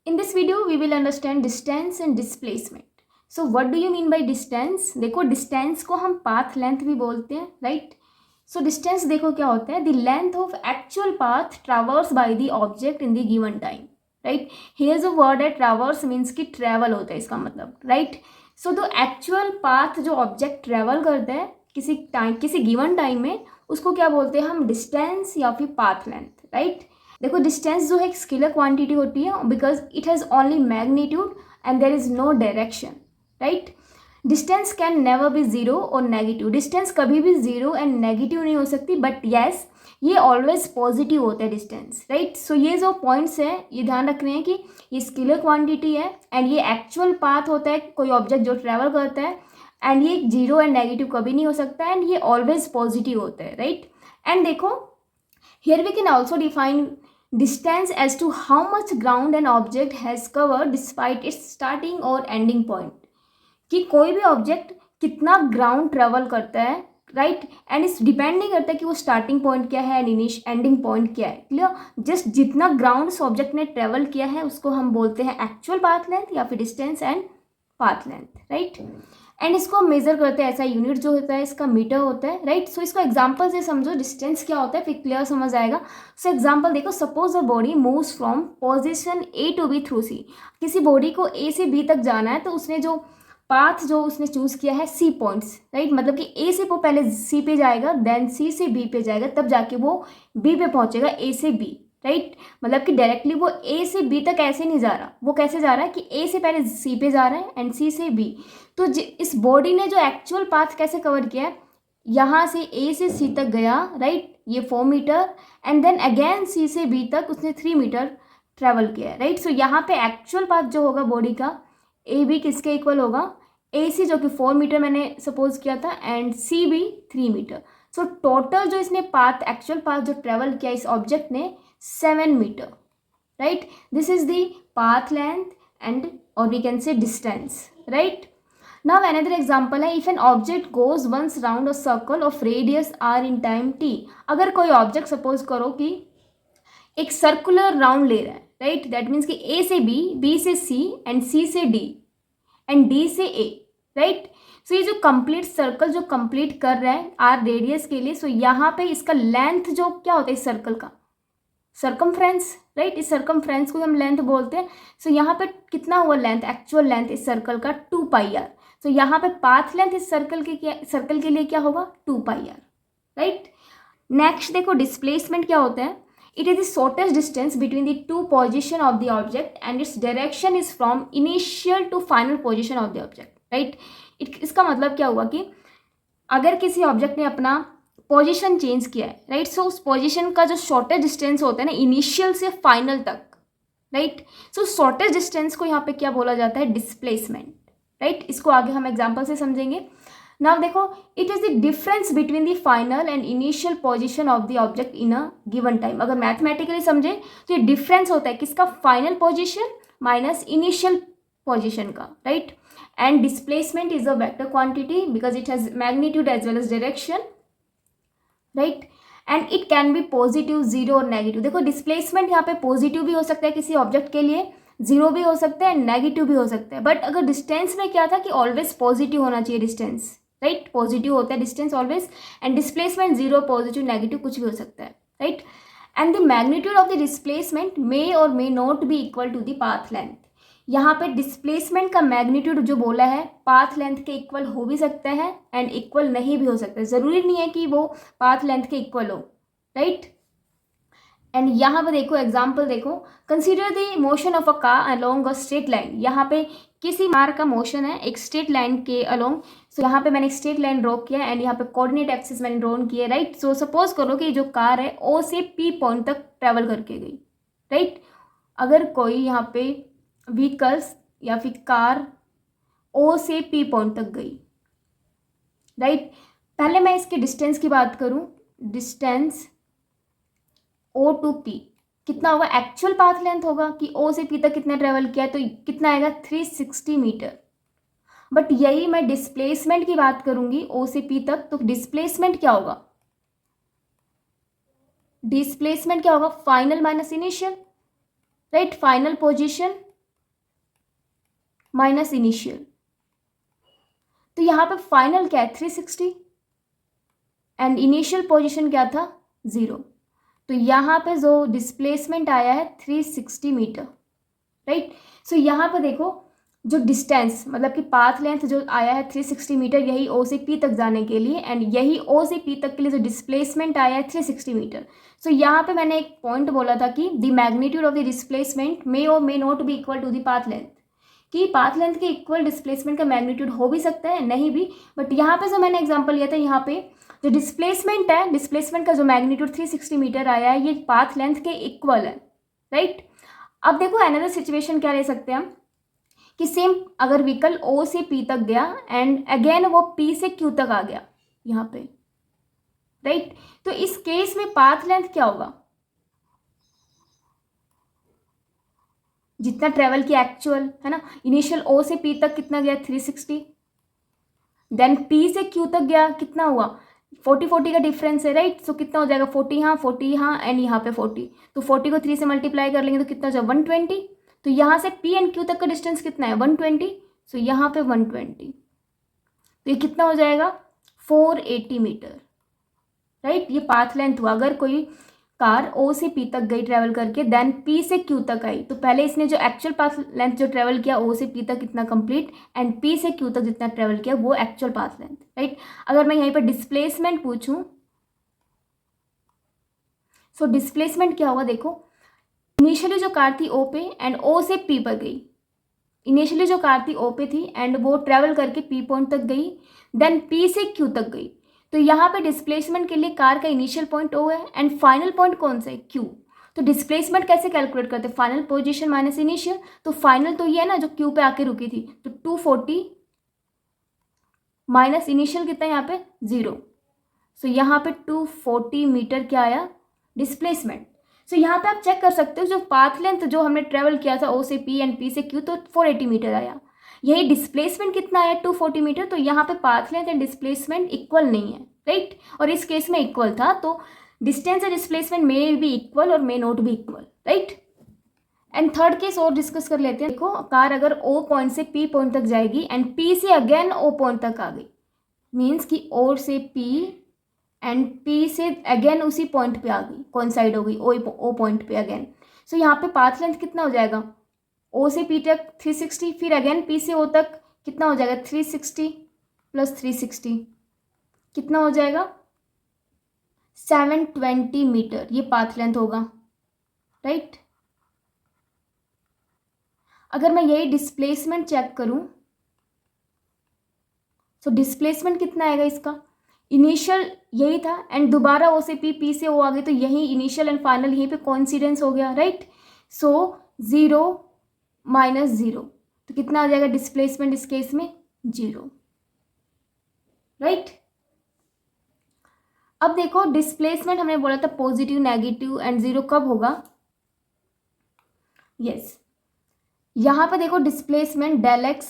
In this video, we will understand distance and displacement. So what do you mean by distance? देखो distance को हम path length भी बोलते हैं, right? So distance देखो क्या होता है? The length of actual path traversed by the object in the given time, right? Here's a word है traverse means कि travel होता है इसका मतलब, right? So the actual path जो object travel करता है किसी given time में उसको क्या बोलते हैं हम? distance या फिर path length, right? देखो डिस्टेंस जो है एक स्केलर क्वांटिटी होती है because it has only magnitude and there is no direction, right? Distance can never be zero और नेगेटिव। डिस्टेंस कभी भी जीरो एंड नेगेटिव नहीं हो सकती, बट येस ये ऑलवेज पॉजिटिव होता है डिस्टेंस, राइट? सो ये जो पॉइंट्स है ये ध्यान रख रहे हैं कि ये स्केलर क्वांटिटी है एंड ये एक्चुअल पाथ होता है कोई ऑब्जेक्ट जो ट्रेवल करता है, एंड ये जीरो एंड नेगेटिव कभी नहीं हो सकता एंड ये ऑलवेज पॉजिटिव होता है, राइट? एंड देखो here we can also define distance as to how much ground an object has covered despite its starting or ending point, कि कोई भी ऑब्जेक्ट कितना ग्राउंड ट्रेवल करता है, राइट? एंड इस डिपेंड नहीं करता कि वो स्टार्टिंग पॉइंट क्या है एंड एंडिंग पॉइंट क्या है, क्लियर? जस्ट जितना ग्राउंड उस ऑब्जेक्ट ने ट्रेवल किया है उसको हम बोलते हैं एक्चुअल पाथ लेंथ या फिर distance and path length, right? And इसको हम मेजर करते हैं, ऐसा यूनिट जो होता है इसका मीटर होता है, राइट? सो इसको एग्जांपल से समझो डिस्टेंस क्या होता है, फिर क्लियर समझ आएगा। सो एग्जांपल देखो, suppose a body moves from position A to B through C. किसी बॉडी को ए से बी तक जाना है तो उसने जो पाथ जो उसने चूज किया है सी पॉइंट्स, राइट? मतलब कि ए से वो पहले सी पे जाएगा, देन सी से बी पे जाएगा, तब जाके वो बी पे पहुंचेगा, ए से बी, राइट? मतलब कि डायरेक्टली वो ए से बी तक ऐसे नहीं जा रहा, वो कैसे जा रहा है कि ए से पहले सी पे जा रहा है एंड सी से बी। तो इस बॉडी ने जो एक्चुअल पाथ कैसे कवर किया है, यहाँ से ए से सी तक गया, राइट? ये 4 मीटर एंड देन अगेन सी से बी तक उसने 3 मीटर ट्रेवल किया है, राइट? सो यहाँ पे एक्चुअल पाथ जो होगा बॉडी का ए बी किसके इक्वल होगा? ए सी जो कि 4 मीटर मैंने सपोज किया था and C B 3 metre. So total जो इसने पाथ एक्चुअल पाथ जो ट्रेवल किया इस ऑब्जेक्ट ने 7 metre, right? This is the path length and or we can say distance, right? Now another example है, if an object goes once round a circle of radius r in time t। अगर कोई object suppose करो कि एक circular round ले रहा है, right? That means कि ए से बी, बी से सी एंड सी से डी एंड डी से ए, राइट? सो ये जो कंप्लीट सर्कल जो कंप्लीट कर रहा है आर रेडियस के लिए, सो यहाँ पे इसका लेंथ जो क्या होता है इस सर्कल का, सर्कमफ्रेंस, राइट? इस सर्कमफ्रेंस को हम लेंथ बोलते हैं। सो यहाँ पे कितना हुआ लेंथ, एक्चुअल लेंथ इस सर्कल का 2 पाई आर। सो यहाँ पे पाथ लेंथ इस सर्कल के लिए क्या होगा? 2 पाई आर, राइट? नेक्स्ट देखो डिस्प्लेसमेंट क्या होता है, it is the shortest distance between the two position of the object and its direction is from initial to final position of the object, right? इसका मतलब क्या हुआ कि अगर किसी ऑब्जेक्ट ने अपना पोजीशन चेंज किया है, राइट? सो उस पोजीशन का जो शॉर्टेस्ट डिस्टेंस होता है ना इनिशियल से फाइनल तक, राइट? सो शॉर्टेस्ट डिस्टेंस को यहाँ पे क्या बोला जाता है? Displacement, right? इसको आगे हम एग्जांपल से समझेंगे। नाउ देखो, it is the difference between the final and initial position of the object in a given time. अगर मैथमेटिकली समझे तो ये डिफरेंस होता है किसका? Final position minus initial position का, right? And displacement is a vector quantity because it has magnitude as well as direction, right? And it can be positive, zero और negative. देखो डिस्प्लेसमेंट यहाँ पे पॉजिटिव भी हो सकता है किसी ऑब्जेक्ट के लिए, जीरो भी हो सकता है, नेगेटिव भी हो सकता है। बट अगर डिस्टेंस में क्या था कि ऑलवेज पॉजिटिव होना चाहिए डिस्टेंस, राइट? पॉजिटिव होता है distance always, and displacement zero, positive, negative कुछ भी हो सकता है, right? And the magnitude of the displacement may or may not be equal to the path length. यहाँ पे डिस्प्लेसमेंट का मैग्नीट्यूड जो बोला है पाथ लेंथ के इक्वल हो भी सकता है एंड इक्वल नहीं भी हो सकता है, जरूरी नहीं है कि वो पाथ लेंथ के इक्वल हो, राइट? एंड यहाँ पे देखो एग्जांपल देखो, consider the motion of a car along a straight line. यहाँ पे किसी कार का मोशन है एक स्ट्रेट लाइन के अलोंग। सो यहाँ पे मैंने एक स्ट्रेट लाइन ड्रॉ किया एंड यहाँ पे कोऑर्डिनेट एक्सिस मैंने ड्रॉ किया, राइट? सो सपोज करो कि जो कार है ओ से पी पॉइंट तक ट्रेवल करके गई, राइट? अगर कोई यहाँ पे व्हीकल्स या फिर कार ओ से पी पॉइंट तक गई, राइट? पहले मैं इसके डिस्टेंस की बात करूं, डिस्टेंस ओ टू पी कितना होगा? एक्चुअल पाथ लेंथ होगा कि ओ से पी तक कितना ट्रेवल किया है, तो कितना आएगा? 360 मीटर। बट यही मैं डिस्प्लेसमेंट की बात करूंगी ओ से पी तक, तो डिस्प्लेसमेंट क्या होगा? डिस्प्लेसमेंट क्या होगा? Final minus initial, right? Final position minus initial, तो यहाँ पे फाइनल क्या है 360 एंड इनिशियल पोजीशन क्या था 0, तो यहाँ पे जो डिस्प्लेसमेंट आया है 360 मीटर, राइट। सो यहाँ पे देखो जो डिस्टेंस मतलब कि पाथ लेंथ जो आया है 360 मीटर, यही ओ से पी तक जाने के लिए, एंड यही ओ से पी तक के लिए जो डिस्प्लेसमेंट आया है 360 मीटर। सो यहाँ पे मैंने एक पॉइंट बोला था कि the magnitude of the displacement may or may not be equal to the path length, कि पाथ लेंथ के इक्वल डिस्प्लेसमेंट का मैग्नीट्यूड हो भी सकता है नहीं भी, बट यहाँ पे जो मैंने एग्जाम्पल लिया था, यहाँ पे जो डिस्प्लेसमेंट है, डिस्प्लेसमेंट का जो मैग्नीट्यूड 360 मीटर आया है, ये पाथ लेंथ के इक्वल है, राइट। अब देखो अनदर सिचुएशन क्या ले सकते हैं हम, कि सेम अगर व्हीकल ओ से पी तक गया एंड अगेन वो पी से क्यू तक आ गया यहाँ पे, राइट। तो इस केस में पाथ लेंथ क्या होगा, जितना ट्रेवल किया एक्चुअल है ना, इनिशियल ओ से पी तक कितना गया 360, देन पी से क्यू तक गया कितना हुआ 40 का डिफरेंस है, राइट। सो कितना हो जाएगा 40 यहाँ 40 यहाँ एंड यहाँ पे 40, तो 40 को 3 से मल्टीप्लाई कर लेंगे तो कितना हो जाएगा 120, तो यहाँ से पी एंड क्यू तक का डिस्टेंस कितना है 120, सो यहाँ पे 120, तो ये कितना हो जाएगा 480 मीटर, राइट। ये पाथ लेंथ हुआ। अगर कोई कार ओ से पी तक गई ट्रैवल करके, देन पी से क्यू तक आई, तो पहले इसने जो एक्चुअल पाथ लेंथ जो ट्रैवल किया ओ से पी तक कितना कंप्लीट, एंड पी से क्यू तक जितना ट्रैवल किया वो एक्चुअल पाथ लेंथ, राइट। अगर मैं यहीं पर डिस्प्लेसमेंट पूछूं, सो डिस्प्लेसमेंट क्या होगा, देखो इनिशियली जो कार थी ओ पे एंड ओ से पी पर गई, इनिशियली जो कार थी ओ पे थी एंड वो ट्रैवल करके पी पॉइंट तक गई, देन पी से क्यू तक गई, तो यहाँ पे डिस्प्लेसमेंट के लिए कार का इनिशियल पॉइंट ओ है एंड फाइनल पॉइंट कौन सा है क्यू। तो डिस्प्लेसमेंट कैसे कैलकुलेट करते हैं, फाइनल पोजीशन माइनस इनिशियल, तो फाइनल तो ये है ना जो क्यू पे आके रुकी थी, तो 240 माइनस इनिशियल कितना है यहाँ पे 0, सो यहाँ पे 240 मीटर क्या आया डिस्प्लेसमेंट। सो यहाँ पे आप चेक कर सकते हो जो पाथ लेंथ जो हमने ट्रेवल किया था ओ से पी एंड पी से क्यू, तो 480 मीटर आया, यही डिस्प्लेसमेंट कितना आया 240 मीटर, तो यहाँ पे path length and displacement equal नहीं है, राइट। और इस केस में इक्वल था, तो distance and displacement may be equal or may not be equal, right. And third case और डिस्कस कर लेते हैं। देखो कार अगर ओ पॉइंट से पी पॉइंट तक जाएगी एंड पी से अगेन ओ पॉइंट तक आ गई, मीन्स कि ओ से पी एंड पी से अगेन उसी पॉइंट पे आ गई, कोइंसाइड हो गई ओ पॉइंट पे अगेन, सो यहाँ पे पाथ लेंथ कितना हो जाएगा, ओ से पी तक 360, फिर अगेन पी से ओ तक कितना हो जाएगा 360 प्लस 360 कितना हो जाएगा 720 मीटर, ये पाथ लेंथ होगा, राइट। अगर मैं यही डिस्प्लेसमेंट चेक करूं, तो डिस्प्लेसमेंट कितना आएगा इसका, इनिशियल यही था एंड दोबारा ओ से पी से ओ आ गई, तो यही इनिशियल एंड फाइनल यहीं पे कोइंसिडेंस हो गया, राइट। सो 0 माइनस 0, तो कितना आ जाएगा डिस्प्लेसमेंट इस केस में 0, राइट। अब देखो डिस्प्लेसमेंट हमने बोला था पॉजिटिव नेगेटिव एंड 0 कब होगा, यस यहाँ पे देखो डिस्प्लेसमेंट डेल एक्स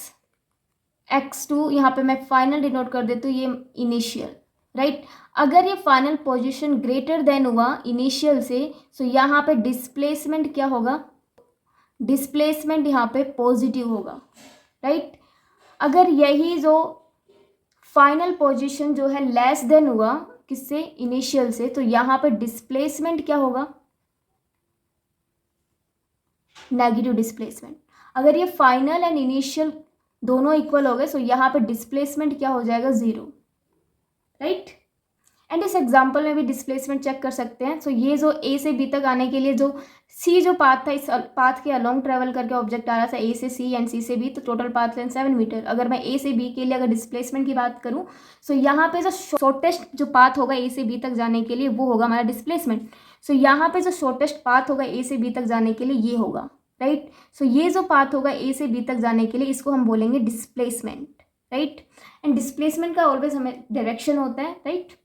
x2, यहाँ पे मैं फाइनल डिनोट कर देती हूँ, ये इनिशियल, राइट। अगर ये फाइनल पोजीशन ग्रेटर देन हुआ इनिशियल से, सो यहाँ पे डिस्प्लेसमेंट क्या होगा, डिस्प्लेसमेंट यहाँ पे पॉजिटिव होगा, राइट। अगर यही जो फाइनल पोजीशन जो है लेस देन हुआ किससे, इनिशियल से, तो यहाँ पे डिस्प्लेसमेंट क्या होगा, नेगेटिव डिस्प्लेसमेंट। अगर ये फाइनल एंड इनिशियल दोनों इक्वल हो गए, सो यहाँ पे डिस्प्लेसमेंट क्या हो जाएगा 0, राइट। एंड इस एग्जांपल में भी डिस्प्लेसमेंट चेक कर सकते हैं। सो ये जो ए से बी तक आने के लिए जो सी जो पाथ था, इस पाथ के अलोंग ट्रेवल करके ऑब्जेक्ट आ रहा था ए से सी एंड सी से बी, तो टोटल पाथ लेंथ 7 मीटर। अगर मैं ए से बी के लिए अगर डिस्प्लेसमेंट की बात करूँ, सो यहाँ पे जो शॉर्टेस्ट जो पाथ होगा ए से बी तक जाने के लिए वो होगा हमारा डिस्प्लेसमेंट। सो यहाँ पे जो शॉर्टेस्ट पाथ होगा ए से बी तक जाने के लिए ये होगा, राइट। सो ये जो पाथ होगा ए से बी तक जाने के लिए इसको हम बोलेंगे डिस्प्लेसमेंट, राइट। एंड डिस्प्लेसमेंट का ऑलवेज हमें डायरेक्शन होता है, राइट।